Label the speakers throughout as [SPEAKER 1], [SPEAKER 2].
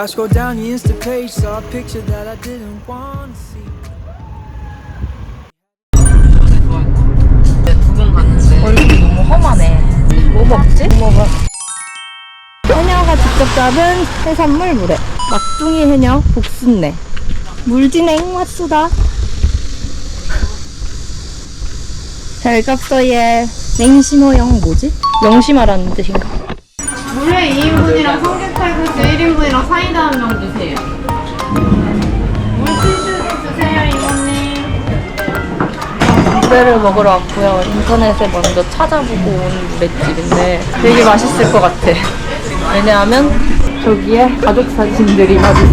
[SPEAKER 1] I scrolled down the Insta page, saw a picture that I didn't want to see.
[SPEAKER 2] 두 번 갔는데 얼굴이 너무 험하네. 뭐 먹지? 뭐 먹어?
[SPEAKER 3] 해녀가 직접 잡은 해산물 물회, 막둥이 해녀 복순내, 물진행 맛수다. 잘 갔어 얘. 냉심어영 뭐지? 영심하라는 뜻인가?
[SPEAKER 4] 물회 2인분이랑 삼겹살국수 1인분이랑 사이다 한 명 주세요. 물티슈 주세요, 이모님.
[SPEAKER 3] 물회를 먹으러 왔고요. 인터넷에 먼저 찾아보고 온 물회집인데 되게 맛있을 것 같아. 왜냐하면 저기에 가족 사진들이 맛있어.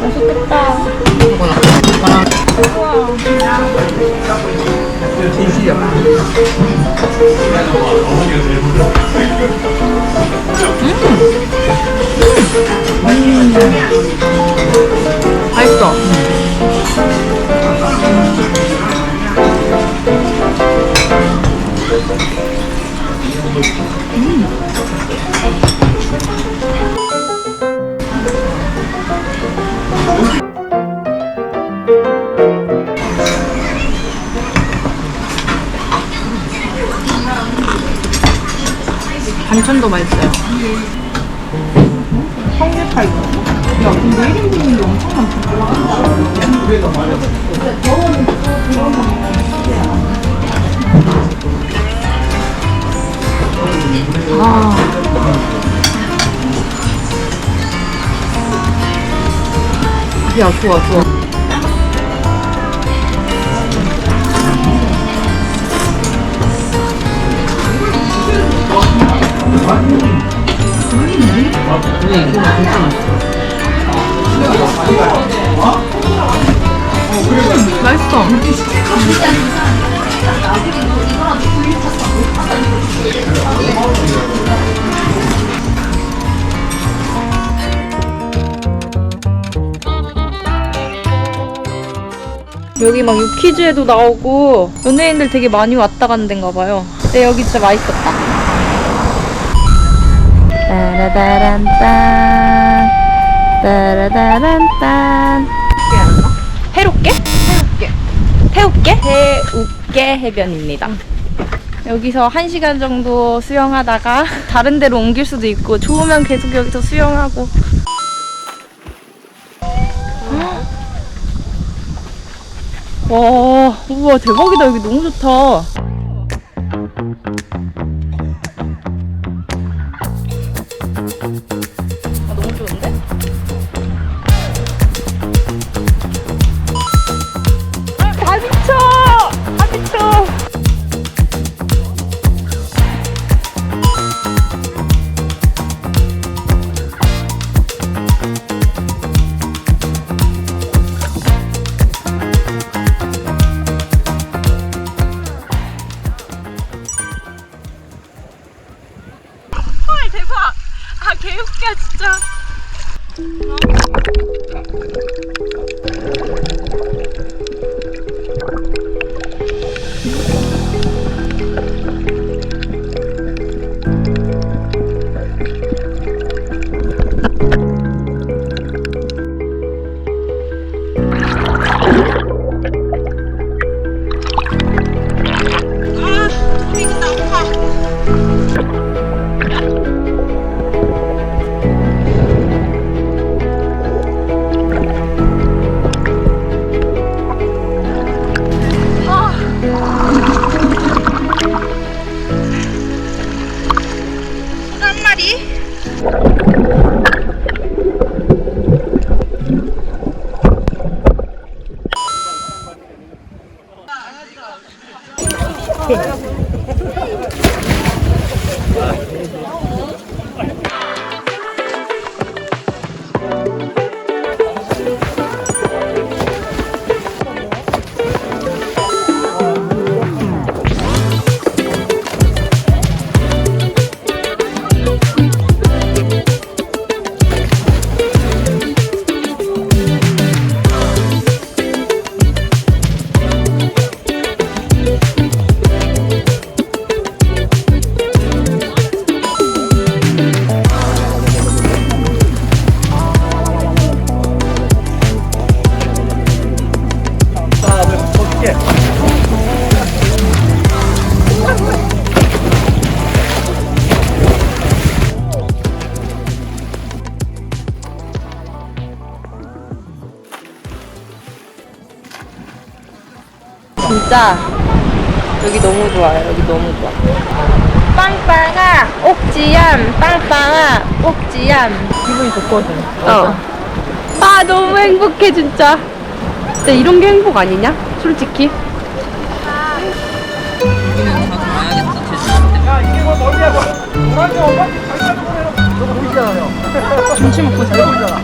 [SPEAKER 3] 맛있겠다. 우와.
[SPEAKER 2] 맛있어. 반찬도 맛있어요.
[SPEAKER 3] 삼겹살. 야, 근데 1인분인데 엄청 많다.
[SPEAKER 2] 야, 좋아, 좋아. 맛있어.
[SPEAKER 3] 여기 막 유퀴즈에도 나오고 연예인들 되게 많이 왔다 가는 데인가 봐요. 근데 여기 진짜 맛있었다. 따라다란딴 따라다란딴 해롭게? 태웁게? 태웁게 해변입니다. 여기서 1시간 정도 수영하다가 다른 데로 옮길 수도 있고 좋으면 계속 여기서 수영하고. 와, 우와 대박이다. 여기 너무 좋다. 너무 좋은데? 다 미쳐! 다 미쳐! 진짜 여기 너무 좋아요. 여기 너무 좋아. 빵빵아 옥지암 빵빵아 옥지암. 기분이 좋거든. 아 너무 행복해 진짜. 진짜 이런 게 행복 아니냐? 솔직히. 김치 먹고 잘 보이잖아.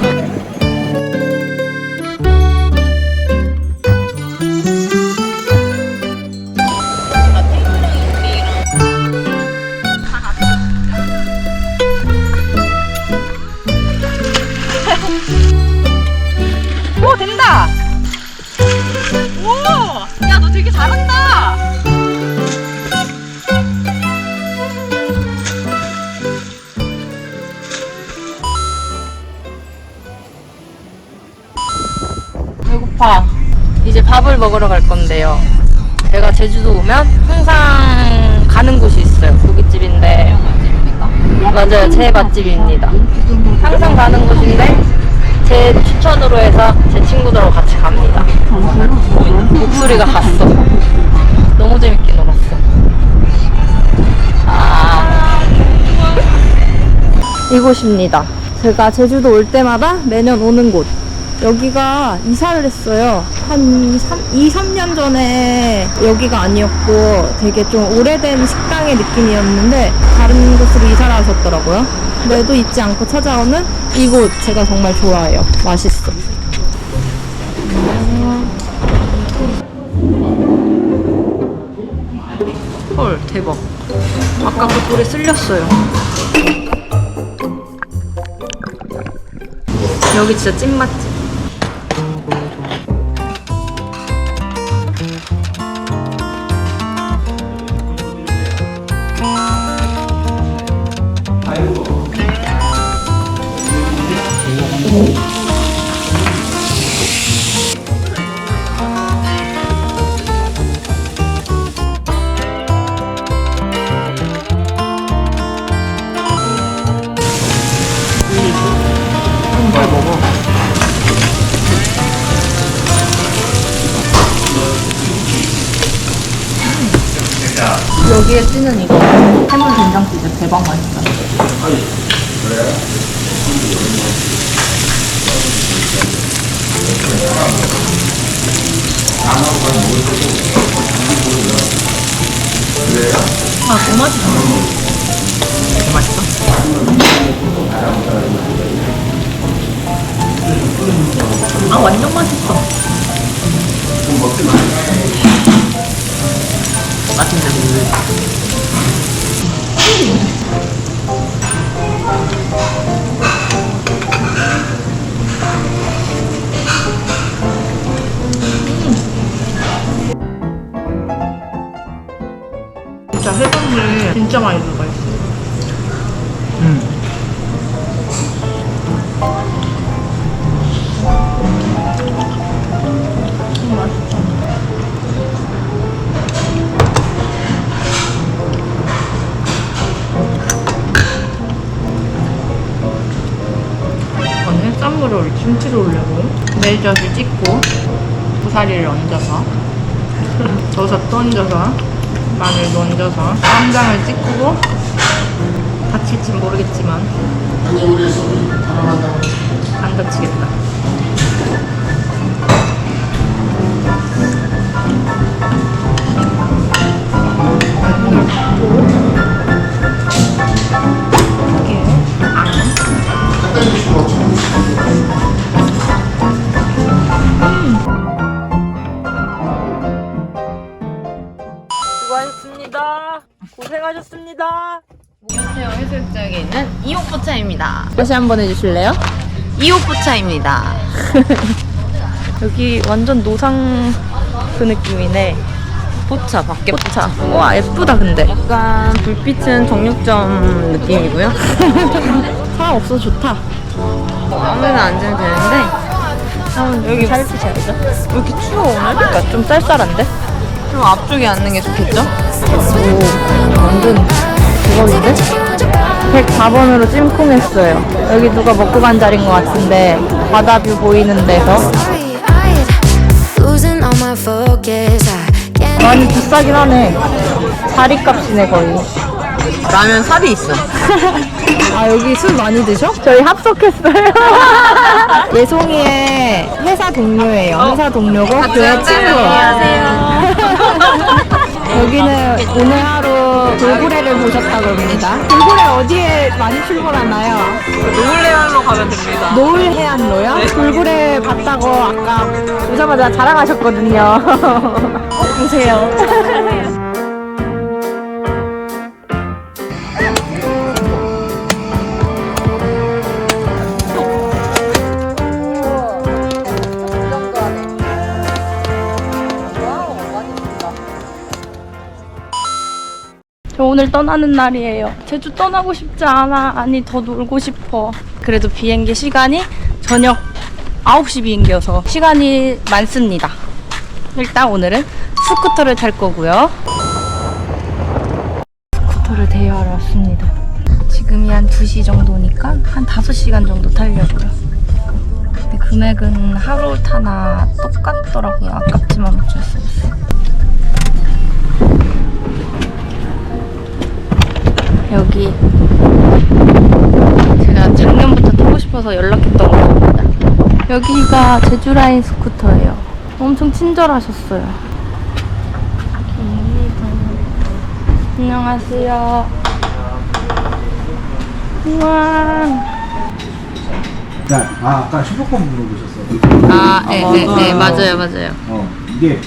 [SPEAKER 3] 오 된다. 오, 야 너 되게 잘한다. 배고파. 이제 밥을 먹으러 갈 건데요. 제가 제주도 오면 항상 가는 곳이 있어요. 고깃집인데 맞아요. 제 맛집입니다. 항상 가는 곳인데 제 추천으로 해서 제 친구들하고 같이 갑니다. 목소리가 갔어. 너무 재밌게 놀았어. 이곳입니다. 제가 제주도 올 때마다 매년 오는 곳. 여기가 이사를 했어요. 한 2, 3년 전에 여기가 아니었고 되게 좀 오래된 식당의 느낌이었는데 다른 곳으로 이사를 하셨더라고요. 매도 잊지 않고 찾아오는 이곳 제가 정말 좋아해요. 맛있어. 헐 대박. 아까 그 돌에 쓸렸어요. 여기 진짜 찐맛집. 여기에 쓰는 이거 해물 된장찌개 대박 맛있다. 아, 너무 맛있어. 되게 맛있어. 아, 완전 맛있어. 맛있네. 진짜 해산물이 진짜 많이 들어가 있어. 맛있다. 이거는 쌈무를 김치를 올려고 멜젓을 찍고 고사리를 얹어서 버섯도 얹어서 마늘도 얹어서 쌈장을 찍고 다칠진 모르겠지만 안 다치겠다. 수고하셨습니다. 고생하셨습니다.
[SPEAKER 4] 안녕하세요. 해수욕장에 있는 이옥포차입니다.
[SPEAKER 3] 다시 한번 해주실래요?
[SPEAKER 4] 이옥포차입니다.
[SPEAKER 3] 여기 완전 노상 그 느낌이네. 포차, 밖에 포차. 와 예쁘다 근데. 약간 불빛은 정육점 느낌이고요. 사람 없어서 좋다.
[SPEAKER 4] 아무데나 앉으면 되는데
[SPEAKER 3] 여기 살pit이 아니죠? 왜 이렇게 추워 오늘? 그러니까 좀 쌀쌀한데?
[SPEAKER 4] 좀 앞쪽에 앉는 게 좋겠죠?
[SPEAKER 3] 오 완전 대박인데? 104번으로 찜콩했어요. 여기 누가 먹고 간 자리인 것 같은데 바다뷰 보이는 데서
[SPEAKER 5] Losing all my focus, I
[SPEAKER 3] 많이 비싸긴 하네. 사리값이네 거의.
[SPEAKER 2] 라면 살이 있어.
[SPEAKER 3] 아 여기 술 많이 드셔? 저희 합석했어요. 예송이의 회사 동료예요. 회사 동료고 교회 친구. 안녕하세요. 여기는 오늘 하루 돌고래를 보셨다고 합니다. 돌고래 어디에 많이 출몰하나요?
[SPEAKER 2] 노을해안로 가면 됩니다.
[SPEAKER 3] 노을해안로요? 돌고래 봤다고 아까 오자마자 자랑하셨거든요. 꼭 보세요. 저 오늘 떠나는 날이에요. 제주 떠나고 싶지 않아. 아니 더 놀고 싶어. 그래도 비행기 시간이 저녁 9시 비행기여서 시간이 많습니다. 일단 오늘은 스쿠터를 탈 거고요. 스쿠터를 대여하러 왔습니다. 지금이 한 2시 정도니까 한 5시간 정도 타려고요. 근데 금액은 하루 타나 똑같더라고요. 아깝지만 어쩔 수 없어요. 여기 제가 작년부터 타고 싶어서 연락했던 곳입니다. 여기가 제주라인 스쿠터예요. 엄청 친절하셨어요. 안녕하세요. 우와.
[SPEAKER 5] 아까 슈퍼컴 물어보셨어.
[SPEAKER 3] 네, 맞아요.
[SPEAKER 5] 이게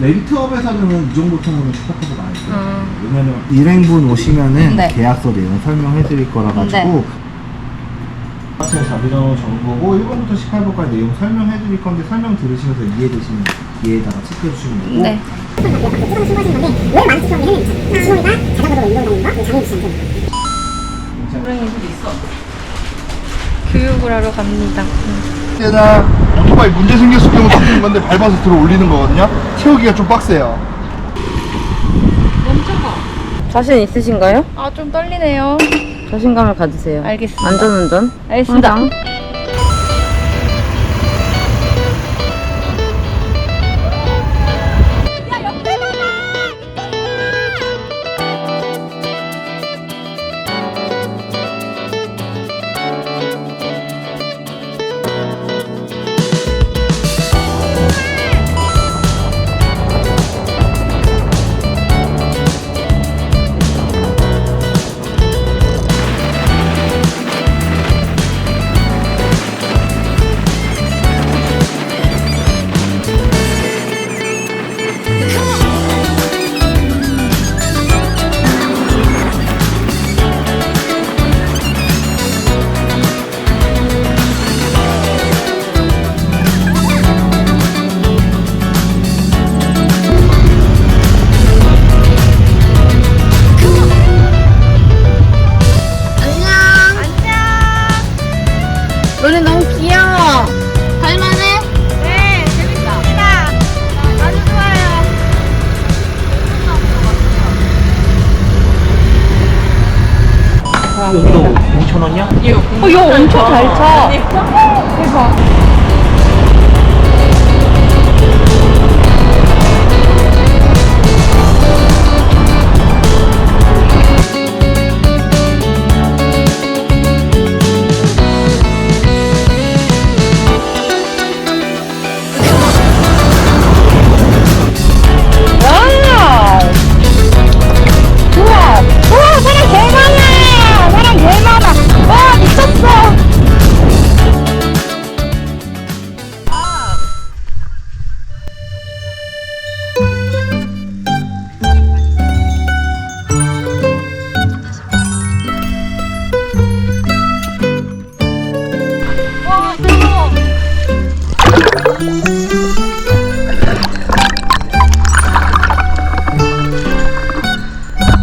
[SPEAKER 5] 렌트업에서는 이 정도 통으로는 슈퍼컴을 안 했어요. 왜냐면 일행분 오시면은
[SPEAKER 3] 네.
[SPEAKER 5] 계약서 내용 설명해드릴 거라 가지고
[SPEAKER 3] 네.
[SPEAKER 5] 학생 자비정을 정보고 1번부터 18번까지 내용 설명해드릴 건데 설명 들으시면서 이해되시면 이해에다가 체크해주시면 되고.
[SPEAKER 3] 네. 교육을 하러 갑니다.
[SPEAKER 6] 얘나 오토바이 문제 생겼을 경우 쓰는 건데 밟아서 들어 올리는 거거든요. 채우기가 좀 빡세요.
[SPEAKER 3] 자신 있으신가요? 아, 좀 떨리네요. 자신감을 가지세요. 알겠습니다. 안전운전. 알겠습니다. 너네 너무 귀여워. 할만해? 네, 재밌다. 아주 좋아요.
[SPEAKER 5] 이거 5,000원이야?
[SPEAKER 3] 이거 엄청 잘 차. 대박.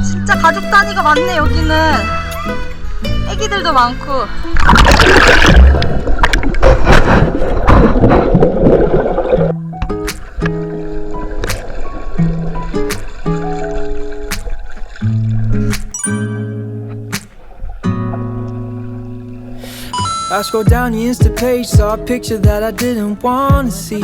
[SPEAKER 3] 진짜 가족 단위가 많네. 여기는 애기들도 많고.
[SPEAKER 1] I scrolled down the Insta page, saw a picture that I didn't want to see.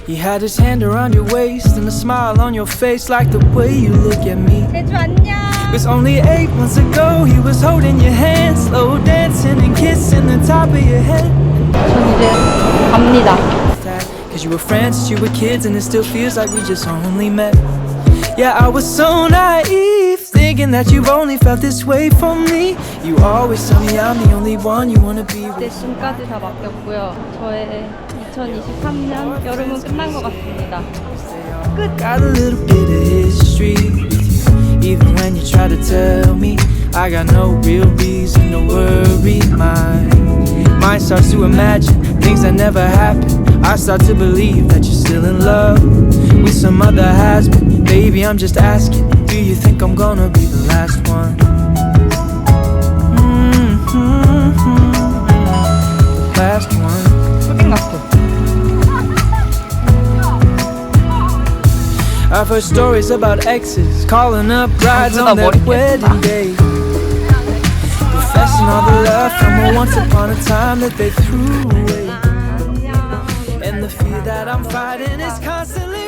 [SPEAKER 1] He had his hand around your waist and a smile on your face, like the way you look at me.
[SPEAKER 2] 제주 안녕.
[SPEAKER 1] Cause only 8 months ago he was holding your hand, slow dancing and kissing the top of your head.
[SPEAKER 3] 전 이제 갑니다.
[SPEAKER 1] Cause you were friends since you were kids and it still feels like we just only met. Yeah, I was so naive, thinking that you've only felt this way for me. You always tell me I'm the only one you wanna be
[SPEAKER 3] 이제
[SPEAKER 1] with.
[SPEAKER 3] 짐까지 다 맡겼고요. 저의 2023년 여름은 끝난 것 같습니다.
[SPEAKER 1] Got a little bit of history with you. Even when you try to tell me I got no real reason to worry. My mind starts to imagine things that never happened. I start to believe that you're still in love with some other has-been. Baby, I'm just asking, do you think I'm gonna be the last one? Last one.
[SPEAKER 3] 초딩 같아.
[SPEAKER 1] I've heard stories about exes calling up brides
[SPEAKER 3] 누가
[SPEAKER 1] on their
[SPEAKER 3] 머리
[SPEAKER 1] wedding day, professing all the love from a once upon a time that they threw away. And the fear that I'm fighting is constantly